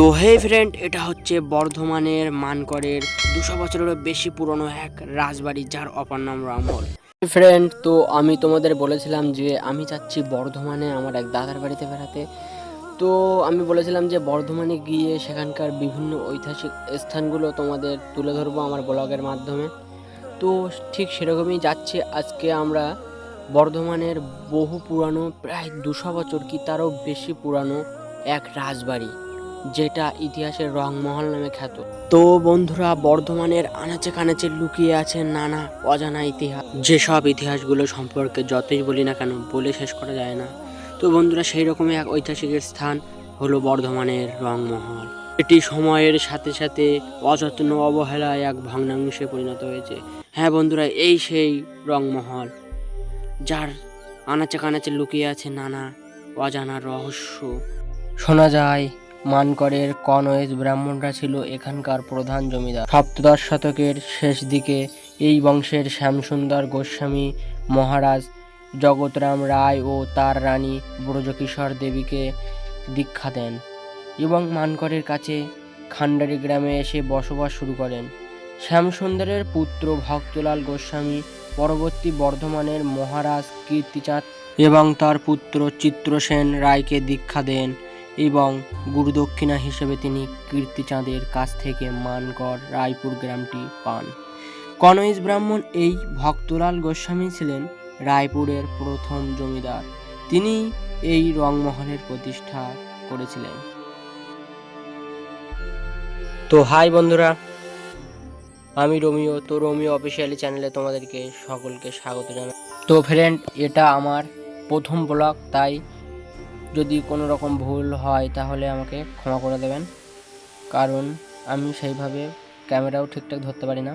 তো হে ফ্রেন্ড, এটা হচ্ছে বর্ধমানের মানকরের 200 বছরেরও বেশি পুরনো এক রাজবাড়ি, যার অপর নাম রামহল। ফ্রেন্ড, তো আমি তোমাদের বলেছিলাম যে আমি যাচ্ছি বর্ধমানে আমার এক দাদার বাড়িতে বেড়াতে। তো আমি বলেছিলাম যে বর্ধমানে গিয়ে সেখানকার বিভিন্ন ঐতিহাসিক স্থানগুলো তোমাদের তুলে ধরবো আমার ব্লগের মাধ্যমে। তো ঠিক সেরকমই যাচ্ছি আজকে আমরা বর্ধমানের বহু পুরানো, প্রায় 200 বছর কি তারও বেশি পুরানো এক রাজবাড়ি, যেটা ইতিহাসের রংমহল নামে খ্যাত। তো বন্ধুরা, বর্ধমানের আনাচে কানাচে লুকিয়ে আছে নানা অজানা ইতিহাস, যেসব ইতিহাসগুলো সম্পর্কে যতই বলি না কেন বলে শেষ করা যায় না। তো বন্ধুরা, সেই রকমই এক ঐতিহাসিক স্থান হলো বর্ধমানের রংমহল। এটি সময়ের সাথে সাথে অযত্ন অবহেলায় এক ভগ্নাংশে পরিণত হয়েছে। হ্যাঁ বন্ধুরা, এই সেই রংমহল, যার আনাচে কানাচে লুকিয়ে আছে নানা অজানা রহস্য। শোনা যায় মানকরের কনৌজ ব্রাহ্মণরা ছিল এখানকার প্রধান জমিদার। সপ্তদশ শতকের শেষ দিকে এই বংশের শ্যামসুন্দর গোস্বামী মহারাজ জগৎরাম রায় ও তার রানী ব্রজকিশোর দেবীকে দীক্ষা দেন এবং মানকরের কাছে খান্ডারি গ্রামে এসে বসবাস শুরু করেন। শ্যামসুন্দরের পুত্র ভক্তলাল গোস্বামী পরবর্তী বর্ধমানের মহারাজ কীর্তিচাঁদ এবং তার পুত্র চিত্রসেন রায়কে দীক্ষা দেন এবং গুরুদক্ষিণা হিসেবে তিনি কীর্তিচাঁদের কাছ থেকে মানকর রায়পুর গ্রামটি পান। কনৌজ ব্রাহ্মণ এই ভক্তলাল গোস্বামী ছিলেন রায়পুরের প্রথম জমিদার। তিনি এই রংমহলের প্রতিষ্ঠা করেছিলেন। তো হাই বন্ধুরা, আমি রোমিও। তো রোমিও অফিসিয়ালি চ্যানেলে তোমাদেরকে সকলকে স্বাগত জানাই। তো ফ্রেন্ড, এটা আমার প্রথম ব্লগ, তাই যদি কোনো রকম ভুল হয় তাহলে আমাকে ক্ষমা করে দেবেন, কারণ আমি সেইভাবে ক্যামেরাও ঠিকঠাক ধরতে পারি না।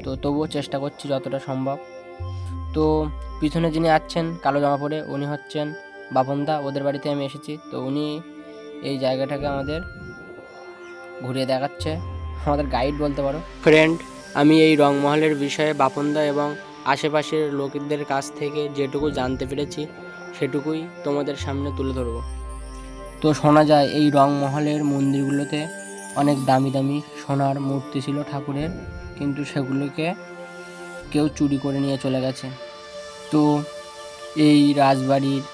তো তবুও চেষ্টা করছি যতটা সম্ভব। তো পিছনে যিনি আছেন কালো জামা পরে, উনি হচ্ছেন বাপনদা। ওদের বাড়িতে আমি এসেছি, তো উনি এই জায়গাটাকে আমাদের ঘুরিয়ে দেখাচ্ছে, আমাদের গাইড বলতে পারো। ফ্রেন্ড, আমি এই রংমহলের বিষয়ে বাপনদা এবং আশেপাশের লোকদের কাছ থেকে যেটুকু জানতে পেরেছি সেটুকুই তোমাদের সামনে তুলে ধরবো। তো শোনা যায় এই রংমহলের মন্দিরগুলোতে অনেক দামি দামি সোনার মূর্তি ছিল ঠাকুরের, কিন্তু সেগুলোকে কেউ চুরি করে নিয়ে চলে গেছে। তো এই রাজবাড়ির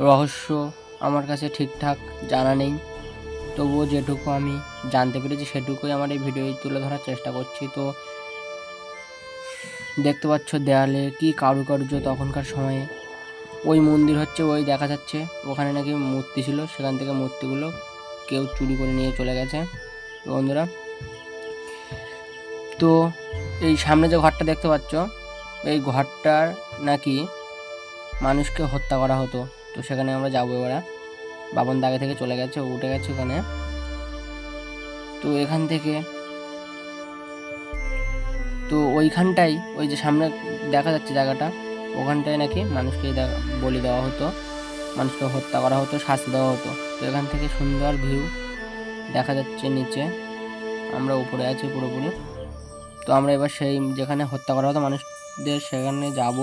রহস্য আমার কাছে ঠিকঠাক জানা নেই, তবুও যেটুকু আমি জানতে পেরেছি সেটুকুই আমার এই ভিডিও তুলে ধরার চেষ্টা করছি। তো দেখতে পাচ্ছ দেয়ালে কি কারুকার্য তখনকার সময়ে। ওই মন্দির হচ্ছে, ওই দেখা যাচ্ছে ওখানে নাকি মূর্তি ছিল, সেখান থেকে মূর্তিগুলো কেউ চুরি করে নিয়ে চলে গেছে। তো বন্ধুরা, তো এই সামনে যে ঘরটা দেখতে পাচ্ছ, এই ঘরটার নাকি মানুষকে হত্যা করা হতো। তো সেখানে আমরা যাবো এবার। বাবন দাগে থেকে চলে গেছে, উঠে গেছে ওখানে। তো এখান থেকে তো ওইখানটাই, ওই যে সামনে দেখা যাচ্ছে জায়গাটা, ওখানটায় নাকি মানুষকে বলি দেওয়া হতো, মানুষকে হত্যা করা হতো, শাস্তি দেওয়া হতো। তো এখান থেকে সুন্দর ভিউ দেখা যাচ্ছে নিচে, আমরা উপরে আছি পুরোপুরি। তো আমরা এবার সেই যেখানে হত্যা করা হতো মানুষদের সেখানে যাব।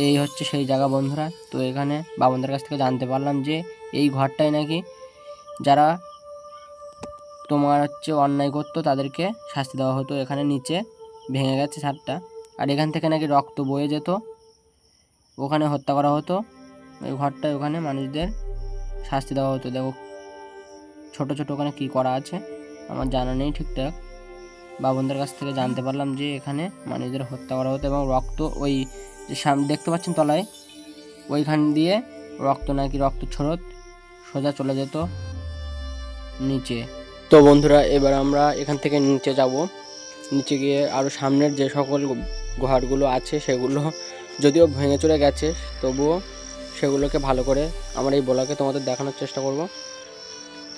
এই হচ্ছে সেই জায়গা বন্ধুরা। তো এখানে বাবনদের কাছ থেকে জানতে পারলাম যে এই ঘরটাই নাকি যারা তোমার হচ্ছে অন্যায় করতো তাদেরকে শাস্তি দেওয়া হতো। এখানে নিচে ভেঙে গেছে ছাদটা, আর এখান থেকে নাকি রক্ত বয়ে যেত, ওখানে হত্যা করা হতো। ওই ঘরটায় ওখানে মানুষদের শাস্তি দেওয়া হতো। দেখো ছোট ছোট ওখানে কি করা আছে আমার জানা নেই ঠিকঠাক। বাবনদের কাছ থেকে জানতে পারলাম যে এখানে মানুষদের হত্যা করা হতো এবং রক্ত ওই যে সামনে দেখতে পাচ্ছেন তলায়, ওইখান দিয়ে রক্ত নাকি রক্ত স্রোত সোজা চলে যেত নিচে। তো বন্ধুরা, এবার আমরা এখান থেকে নিচে যাব। নিচে গিয়ে আরও সামনের যে সকল ঘরগুলো আছে সেগুলো যদিও ভেঙে চলে গেছে, তবুও সেগুলোকে ভালো করে আমার এই ব্লগে তোমাদের দেখানোর চেষ্টা করব।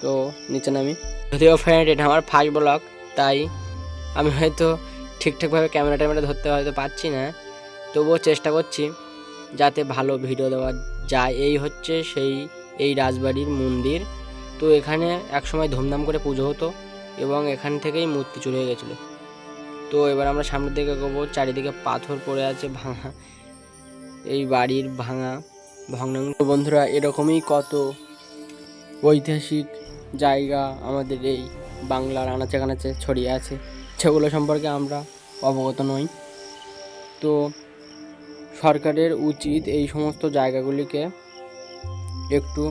তো নিচে নামি। যদিও ফ্রেন্ড এটা আমার ফার্স্ট ব্লগ, তাই আমি হয়তো ঠিকঠাকভাবে ক্যামেরা ধরতে হয়তো পারছি না, তবুও চেষ্টা করছি যাতে ভালো ভিডিও দেওয়া যায়। এই হচ্ছে এই রাজবাড়ির মন্দির। তো এখানে একসময় ধুমধাম করে পুজো হতো এবং এখান থেকেই মূর্তি চুরি হয়ে গেছিলো। তো এবার আমরা সামনের দিকে এগোবো। চারিদিকে পাথর পড়ে আছে ভাঙা, এই বাড়ির ভাঙা ভগ্নাংশ। বন্ধুরা, এরকমই কত ঐতিহাসিক জায়গা আমাদের এই বাংলার আনাচে কানাচে ছড়িয়ে আছে, সেগুলো সম্পর্কে আমরা অবগত নই। তো সরকারের উচিত এই সমস্ত জায়গাগুলিকে একটু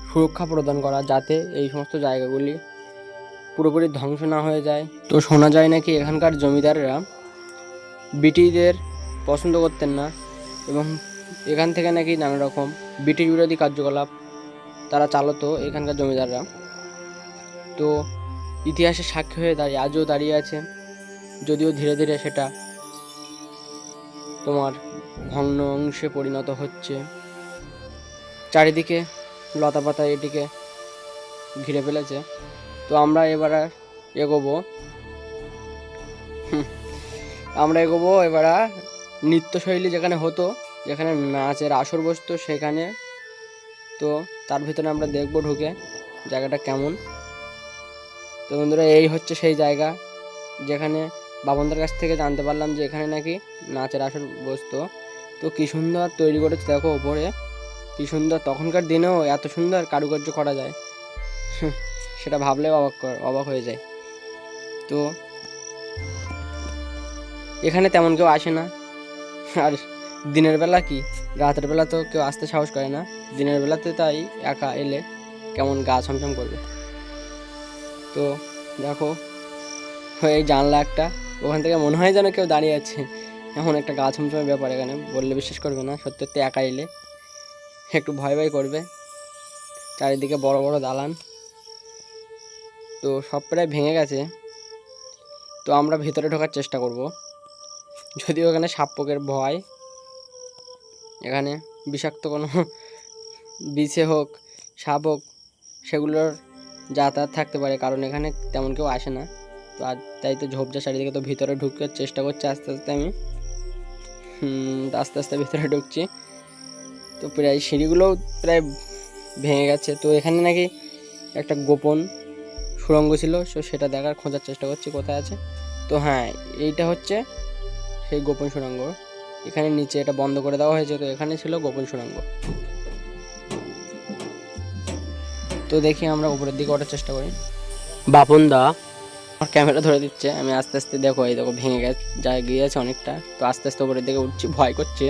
সুরক্ষা প্রদান করা, যাতে এই সমস্ত জায়গাগুলি পুরোপুরি ধ্বংস না হয়ে যায়। তো শোনা যায় নাকি এখানকার জমিদাররা ব্রিটিশদের পছন্দ করতেন না, এবং এখান থেকে নাকি নানা রকম ব্রিটিশ বিরোধী কার্যকলাপ তারা চালাতো এখানকার জমিদাররা। তো ইতিহাসের সাক্ষী হয়ে আজও দাঁড়িয়ে আছে, যদিও ধীরে ধীরে সেটা তোমার ভগ্ন অংশে পরিণত হচ্ছে। চারিদিকে লতা পাতা এটিকে ঘিরে ফেলেছে। তো আমরা এবার এগোবো এবার নৃত্যশৈলী যেখানে হতো, যেখানে নাচের আসর বসতো সেখানে। তো তার ভিতরে আমরা দেখবো ঢুকে জায়গাটা কেমন। তো বন্ধুরা, এই হচ্ছে সেই জায়গা যেখানে বাবনদের কাছ থেকে জানতে পারলাম যে এখানে নাকি নাচের আসর বসতো। তো কি সুন্দর তৈরি করেছে দেখো, ওপরে কি সুন্দর। তখনকার দিনেও এত সুন্দর কারুকার্য করা যায়, সেটা ভাবলেও অবাক হয়ে যায়। তো এখানে তেমন কেউ আসে না, আর দিনের বেলা কি, রাতের বেলা তো কেউ আসতে সাহস করে না। দিনের বেলাতে তাই একা এলে কেমন গা ছমছম করবে। তো দেখো এই জানলা একটা, ওখান থেকে মনে হয় যেন কেউ দাঁড়িয়ে আছে, এমন একটা গা ছমছমের ব্যাপার। এখানে বললে বিশ্বাস করবে না, সত্যি সত্যি একা এলে একটু ভয় ভয় করবে। চারিদিকে বড় বড় দালান, তো সব প্রায় ভেঙে গেছে। তো আমরা ভিতরে ঢোকার চেষ্টা করব, যদিও এখানে সাপ পোকের ভয়, এখানে বিষাক্ত কোনো বিছে হোক সাপ হোক সেগুলোর যাতায়াত থাকতে পারে, কারণ এখানে তেমন কেউ আসে না। তো আর তাই তো ঝোপঝা চারিদিকে। তো ভিতরে ঢুকার চেষ্টা করছি আস্তে আস্তে, আমি আস্তে আস্তে ভিতরে ঢুকছি। তো প্রায় সিঁড়িগুলোও প্রায় ভেঙে গেছে। তো এখানে নাকি একটা গোপন সুড়ঙ্গ ছিল, সো সেটা খোঁজার চেষ্টা করছি কোথায় আছে। তো হ্যাঁ, এইটা হচ্ছে সেই গোপন সুড়ঙ্গ। এখানে নিচে এটা বন্ধ করে দেওয়া হয়েছে, তো এখানে ছিল গোপন সুড়ঙ্গ। তো দেখি আমরা উপরের দিকে ওঠার চেষ্টা করি। বাপন দা আমার ক্যামেরা ধরে দিচ্ছে, আমি আস্তে আস্তে দেখো, এই দেখো ভেঙে গিয়েছে অনেকটা। তো আস্তে আস্তে উপরের দিকে উঠছি, ভয় করছে,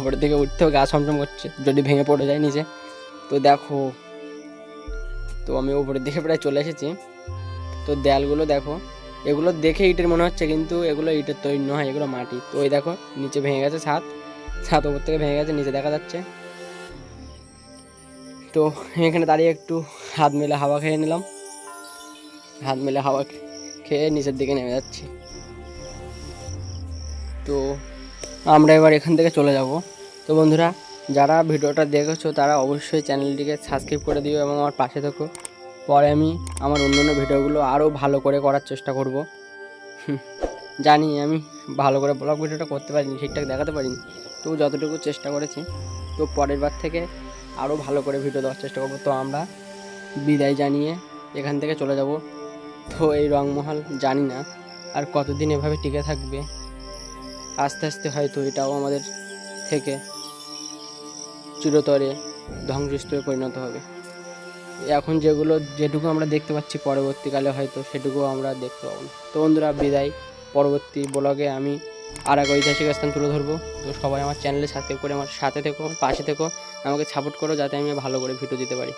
উপরের দিকে উঠতেও গা ছমছম করছে, যদি ভেঙে পড়ে যায় নিচে। তো দেখো, তো আমি উপরের দিকে প্রায় চলে এসেছি। তো দেয়ালগুলো দেখো, এগুলো দেখে ইটের মনে হচ্ছে, কিন্তু এগুলো ইটের তৈরি নয়, এগুলো মাটি। তো ওই দেখো নিচে ভেঙে গেছে, ছাদ উপর থেকে ভেঙে গেছে, নিচে দেখা যাচ্ছে। তো এখানে দাঁড়িয়ে একটু হাত মেলে হাওয়া খেয়ে নিলাম, হাত মেলে হাওয়া খেয়ে নিচের দিকে নেমে যাচ্ছি। তো আমরা এবার এখান থেকে চলে যাব। তো বন্ধুরা, যারা ভিডিওটা দেখেছো তারা অবশ্যই চ্যানেলটিকে সাবস্ক্রাইব করে দিও এবং আমার পাশে থেকো। পরে আমি আমার অন্যান্য ভিডিওগুলো আরও ভালো করে করার চেষ্টা করব। জানি আমি ভালো করে ব্লগ ভিডিওটা করতে পারিনি, ঠিকঠাক দেখাতে পারিনি, তো যতটুকু চেষ্টা করেছি। তো পরের বার থেকে আরও ভালো করে ভিডিও দেওয়ার চেষ্টা করব। তো আমরা বিদায় জানিয়ে এখান থেকে চলে যাব। তো এই রংমহল জানি না আর কতদিন এভাবে টিকে থাকবে, আস্তে আস্তে হয়তো এটাও আমাদের থেকে চিরতরে ধ্বংসস্তূপে পরিণত হবে। এখন যেটুকু আমরা দেখতে পাচ্ছি, পরবর্তীকালে হয়তো সেটুকু আমরা দেখতে পাবো না। তো বন্ধুরা বিদায়, পরবর্তী ব্লগে আমি আর এক ঐতিহাসিক স্থান তুলে ধরবো। তো সবাই আমার চ্যানেলে সাবস্ক্রাইব করে আমার সাথে থেকো, পাশে থেকো, আমাকে সাপোর্ট করো, যাতে আমি ভালো করে ভিডিও দিতে পারি।